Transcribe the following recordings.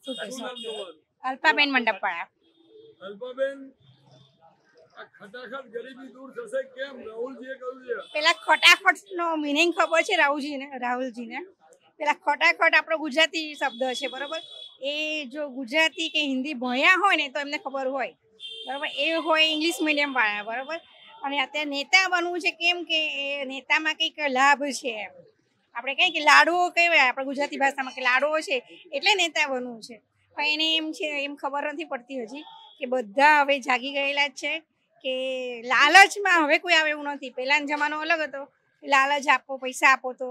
શું શું કહેશો? નામ તમારું? અલ્પાબેન મંડપવાળા. અલ્પાબેન, આ ખટાખટ ગરીબી દૂર થશે કેમ? રાહુલજીએ કહ્યું છે. પેલા ખટાખટ નો મિનિંગ ખબર છે રાહુલજીને? પેલા ખટાખટ આપણો ગુજરાતી શબ્દ છે, બરોબર? એ જો ગુજરાતી કે હિન્દી ભણ્યા હોય ને તો એમને ખબર હોય, બરોબર? એ હોય ઇંગ્લિશ મીડિયમ વાળા, બરોબર? અને અત્યારે નેતા બનવું છે કેમ કે એ નેતામાં કંઈક લાભ છે એમ. આપણે કહીએ કે લાડુઓ કહેવાય આપણે ગુજરાતી ભાષામાં કે લાડુઓ છે એટલે નેતા બનવું છે, પણ એને એમ છે એમ ખબર નથી પડતી હજી કે બધા હવે જાગી ગયેલા જ છે કે લાલચમાં હવે કોઈ આવે એવું નથી. પહેલાનો જમાનો અલગ હતો, લાલચ આપો, પૈસા આપો તો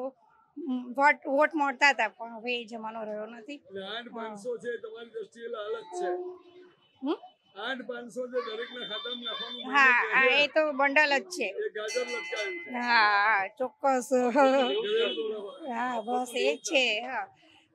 વોટ મળતા હતા, પણ હવે એ જમાનો રહ્યો નથી. એટલે 8,500 છે તમારી દ્રષ્ટિએ લાલચ છે. હમ? 8,500 છે દરેકના ખાતામાં નાખવાનું મહિને હા કહે હા, છે. એ તો બંડલ જ છે. એ ગાજર લટકાયું છે. હા ચોક્કસ. ગળેલ દોડામાં. હા બસ એ જ છે. હા,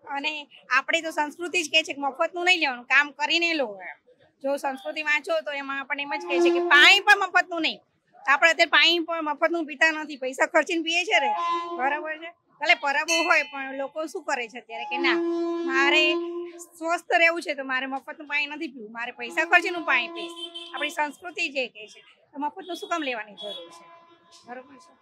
અને આપણી તો સંસ્કૃતિ જ કહે છે કે મફતનું નહીં લેવાનું, કામ કરીને લો એમ. જો સંસ્કૃતિ વાંચો તો એમાં આપણને એમ જ કહે છે કે પાણી પણ મફતનું નહીં. આપણે અત્યારે પાણી પણ મફતનું પીતા નથી, પૈસા ખર્ચીને પીએ છે રે, બરાબર છે? ભલે પરબો હોય પણ લોકો શું કરે છે અત્યારે કે ના, મારે સ્વસ્થ રહેવું છે તો મારે મફતનું પાણી નથી પીવું, મારે પૈસા ખર્ચીનું પાણી પીવું. આપણી સંસ્કૃતિ જે કહે છે તો મફતનું શું કામ લેવાની જરૂર છે, બરોબર છે?